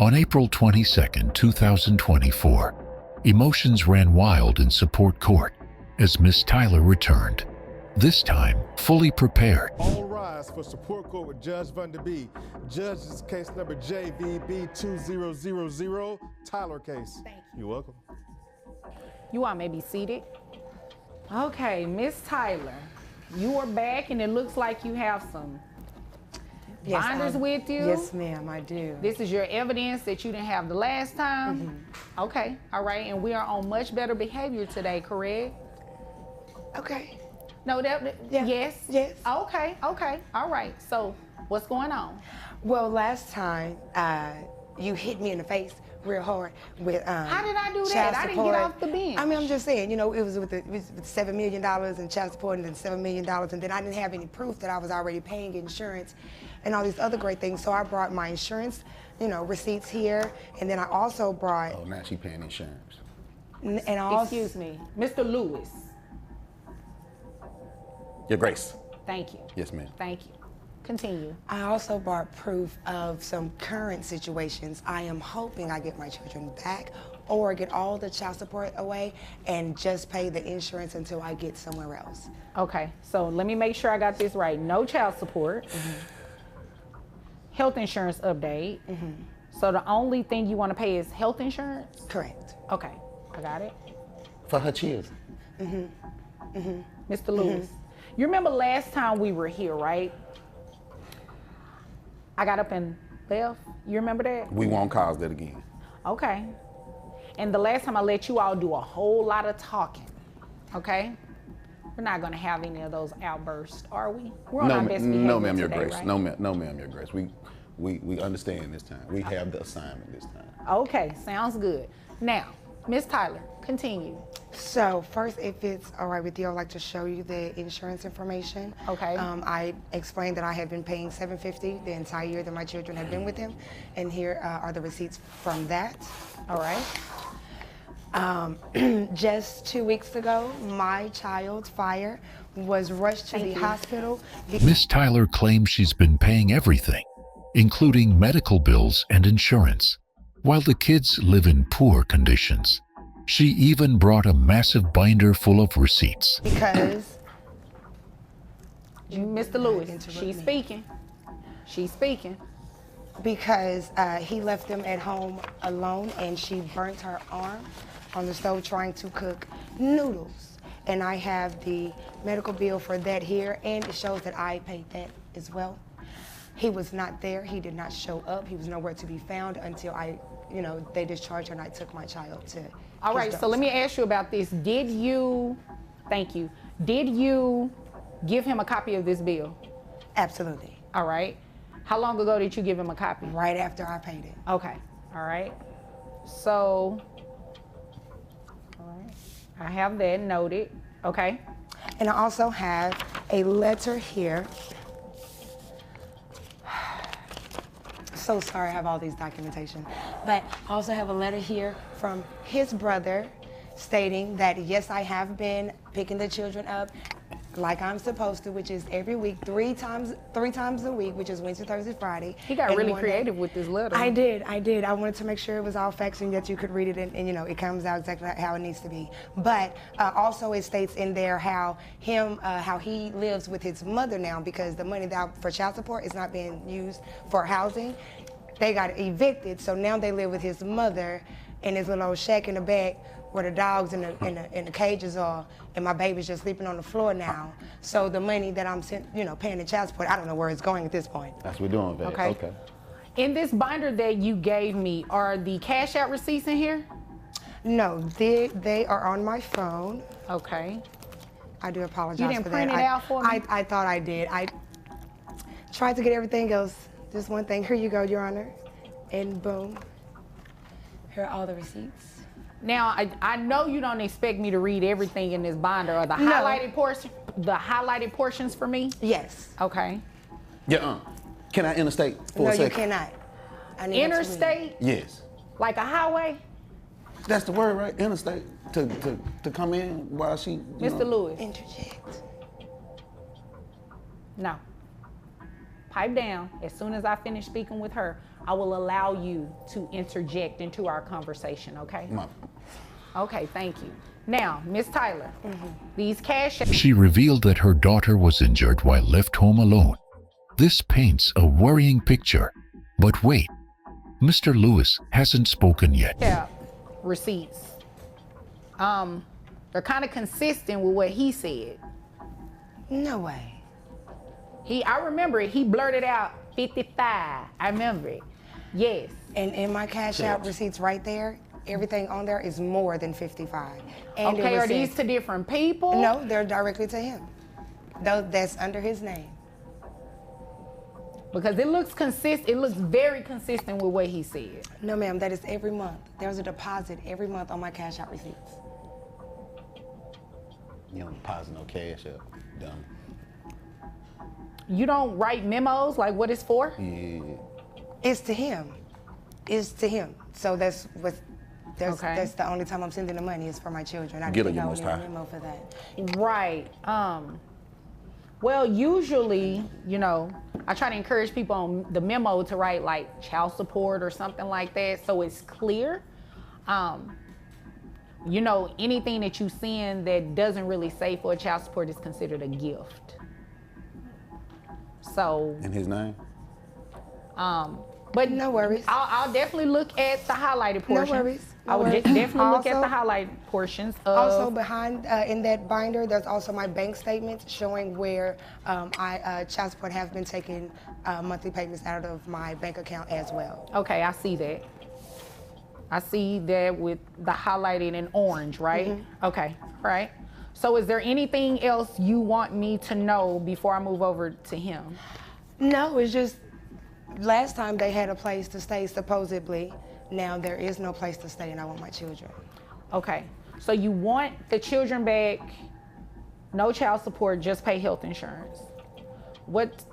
On April 22, 2024, emotions ran wild in support court as Miss Tyler returned, this time fully prepared. All rise for support court with Judge Vanderby. Judge, this is case number JVB 2000, Tyler case. Thank you. You're welcome. You all may be seated. Okay, Miss Tyler, you are back and it looks like you have some binders with you. Yes, ma'am, I do. This is your evidence that you didn't have the last time? Okay, all right, and we are on much better behavior today, correct? Okay. No, Yeah. yes? Yes. Okay, all right. So, what's going on? Well, last time you hit me in the face real hard with How did I do that? child I didn't support. get off the bench. I mean, I'm just saying, you know, it was with $7 million in child support and then $7 million, and then I didn't have any proof that I was already paying insurance and all these other great things. So I brought my insurance, you know, receipts here, and then I also brought. Oh, now she paying insurance. And I also, Excuse me, Mr. Lewis. Your Grace. Thank you. Yes, ma'am. Thank you. Continue. I also brought proof of some current situations. I am hoping I get my children back or get all the child support away and just pay the insurance until I get somewhere else. Okay, so let me make sure I got this right. No child support. Health insurance update. So the only thing you want to pay is health insurance? Correct. Okay, I got it. For her children. Mr. Lewis, you remember last time we were here, right? I got up and left. You remember that? We won't cause that again. Okay. And the last time I let you all do a whole lot of talking, okay? We're not gonna have any of those outbursts, are we? We're on our best behavior no, ma'am, Your today, Grace. right? No, ma'am, Your Grace. We understand this time. We have the assignment this time. Okay, sounds good. Now, Miss Tyler, continue. So first, if it's all right with you, I'd like to show you the insurance information. Okay. I explained that I had been paying $750 the entire year that my children have been with him, and here are the receipts from that. All right. Just 2 weeks ago, my child, Fire, was rushed to the hospital. Miss Tyler claims she's been paying everything, including medical bills and insurance, while the kids live in poor conditions. She even brought a massive binder full of receipts. Because Mr. Lewis, interrupt she's me. speaking. She's speaking. because he left them at home alone, and she burnt her arm on the stove trying to cook noodles. And I have the medical bill for that here, and it shows that I paid that as well. He was not there. He did not show up. He was nowhere to be found until they discharged her and I took my child to. All right, so let me ask you about this. Did you give him a copy of this bill? Absolutely. All right. How long ago did you give him a copy? Right after I paid it. Okay. All right. So, all right. I have that noted. Okay. And I also have a letter here. So sorry, I have all these documentation. But I also have a letter here from his brother stating that yes, I have been picking the children up like I'm supposed to, which is every week, three times a week, which is Wednesday, Thursday, Friday. He got and really one creative day. with this letter. I did. I wanted to make sure it was all facts and that you could read it and it comes out exactly how it needs to be. But also it states in there how he lives with his mother now because the money for child support is not being used for housing. They got evicted, so now they live with his mother in his little old shack in the back where the dogs and the cages are, and my baby's just sleeping on the floor now. So the money that I'm paying in child support, I don't know where it's going at this point. That's what we're doing, Vet. Okay. In this binder that you gave me, are the cash out receipts in here? No, they are on my phone. Okay. I do apologize You didn't for print that. it out for me? I thought I did. I tried to get everything else. Just one thing. Here you go, Your Honor. And boom. Here are all the receipts. Now, I know you don't expect me to read everything in this binder or the No. highlighted portions for me? Yes. Okay. Yeah. Can I interstate for No, a you second? cannot. I need it to read. Interstate, Yes. like a highway? That's the word, right? Interstate to come in while she. Mr. Lewis, Interject. no. Pipe down as soon as I finish speaking with her. I will allow you to interject into our conversation, okay? Mom. Okay, thank you. Now, Miss Tyler, these cash She revealed that her daughter was injured while left home alone. This paints a worrying picture. But wait, Mr. Lewis hasn't spoken yet. receipts, they're kind of consistent with what he said. No way. I remember it, he blurted out 55. I remember it. Yes. And in my cash out receipts right there, everything on there is more than 55. And Okay, it was are these sent- to different people? No, they're directly to him. That's under his name. Because it looks very consistent with what he said. No, ma'am, that is every month. There's a deposit every month on my cash out receipts. You don't deposit no cash up. Dumb. You don't write memos like what it's for? Yeah. It's to him. It's to him. So that's Okay. that's the only time I'm sending the money is for my children. I Get didn't it, you know Most any High. memo for that. Right. Well, usually, I try to encourage people on the memo to write like child support or something like that so it's clear. Anything that you send that doesn't really say for a child support is considered a gift. So, In his name? but No worries. I'll definitely look at the highlighted No portions. worries. No I would worries. definitely look at Also- the highlighted portions of. Also behind in that binder, there's also my bank statements showing where child support has been taking monthly payments out of my bank account as well. Okay, I see that. I see that with the highlighted in orange, right? Mm-hmm. Okay, right. So is there anything else you want me to know before I move over to him? No, it's just last time they had a place to stay supposedly. Now there is no place to stay and I want my children. Okay, so you want the children back, no child support, just pay health insurance. What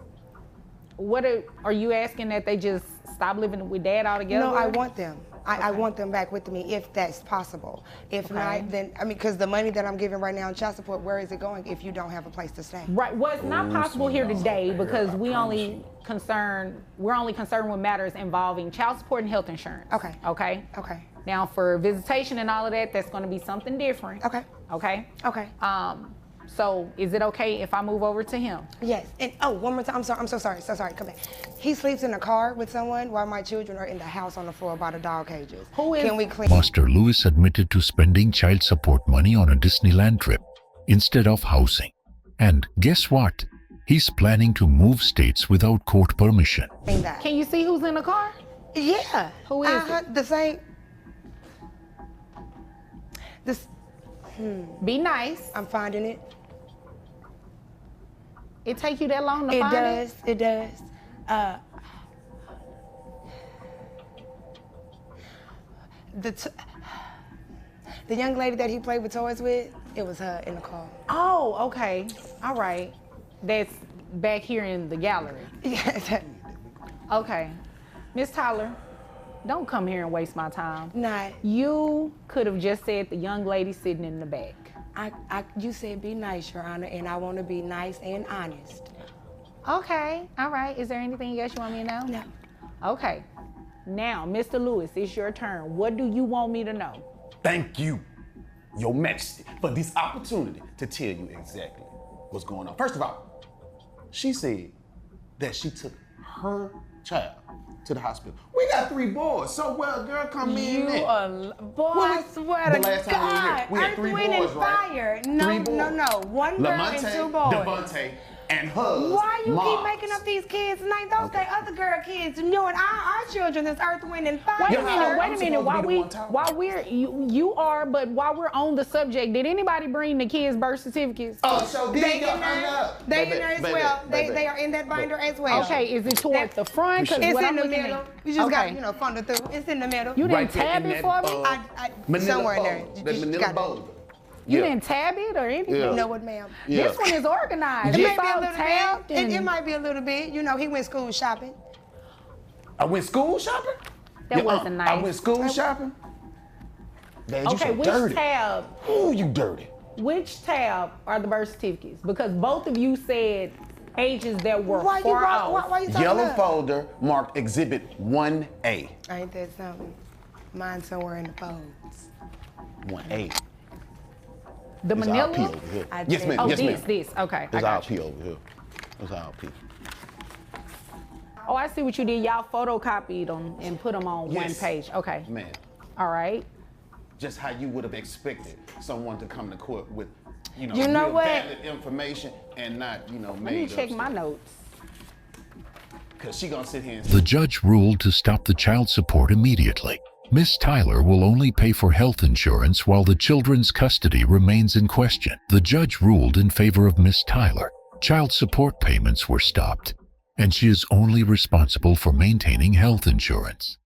are you asking that they just stop living with dad altogether? No, I want them. I want them back with me if that's possible. If Okay. not, then, because the money that I'm giving right now in child support, where is it going if you don't have a place to stay? Right. Well, it's not possible here today because we're only concerned with matters involving child support and health insurance. Okay. Okay. Okay. Now for visitation and all of that, that's going to be something different. Okay. Okay. Okay. So is it okay if I move over to him? Yes. And one more time. I'm sorry. I'm so sorry. So sorry. Come back. He sleeps in the car with someone while my children are in the house on the floor by the dog cages. Who is- Can we clean? Master Lewis admitted to spending child support money on a Disneyland trip instead of housing. And guess what? He's planning to move states without court permission. Clean that? Can you see who's in the car? Yeah. Who is it? The same. This. Be nice. I'm finding it. It take you that long to It find does. It does. The young lady that he played with toys with, it was her in the car. Oh, okay. All right. That's back here in the gallery. Yes. Okay. Miss Tyler, don't come here and waste my time. Not. You could have just said the young lady sitting in the back. You said be nice, Your Honor, and I want to be nice and honest. Okay. All right. Is there anything else you want me to know? No. Okay. Now, Mr. Lewis, it's your turn. What do you want me to know? Thank you, Your Majesty, for this opportunity to tell you exactly what's going on. First of all, she said that she took her child to the hospital. We got 3 boys, so well, girl, come in there. Boy, I swear the to last time we were here, God, we had Earth, 3 Wind, boys, and right? Fire. No, 3 boys. no. 1 girl and 2 boys. Devontae, and her. Why you keep moms. making up these kids? Like those they other girl kids. You and our children is Earth, Wind, and Fire. Wait a Yeah, minute, I'm wait a minute. supposed to While be the one talking. while we're you are, but while we're on the subject, did anybody bring the kids' birth certificates? Oh, so They did in you there. They in there as well. They are in that binder as well. Okay, is it toward the front? 'Cause It's what in I'm the looking middle. at- You just Okay. got funnel through. It's in the middle. You didn't Right there tab in it that, for me? Manila somewhere in there. folder, the You Manila got it. folder. You Yeah. didn't tab it or anything? Yeah. You know what, ma'am? Yeah. This one is organized. It It's might be a all little tabbed bit. and It might be a little bit. He went school shopping. I went school shopping? That wasn't nice. I went school shopping? Man, you Okay, so which dirty. tab? Ooh, you dirty. Which tab are the birth certificates? Because both of you said pages that were Why you far brought, off. why you talking Yellow about? folder marked Exhibit 1A. Ain't that something? Mine's somewhere in the folds. 1A. The It's manila? our P over here. I Yes, did. ma'am. Oh, Yes, this, ma'am. this. Okay, I It's our got you. P over here. It's our P. Oh, I see what you did. Y'all photocopied them and put them on one Yes. page. Okay. Man, All right. just how you would have expected someone to come to court with, You know real what? valid information and not, Let me made check up my stuff. notes. Because she gonna sit here and The judge ruled to stop the child support immediately. Miss Tyler will only pay for health insurance while the children's custody remains in question. The judge ruled in favor of Miss Tyler. Child support payments were stopped, and she is only responsible for maintaining health insurance.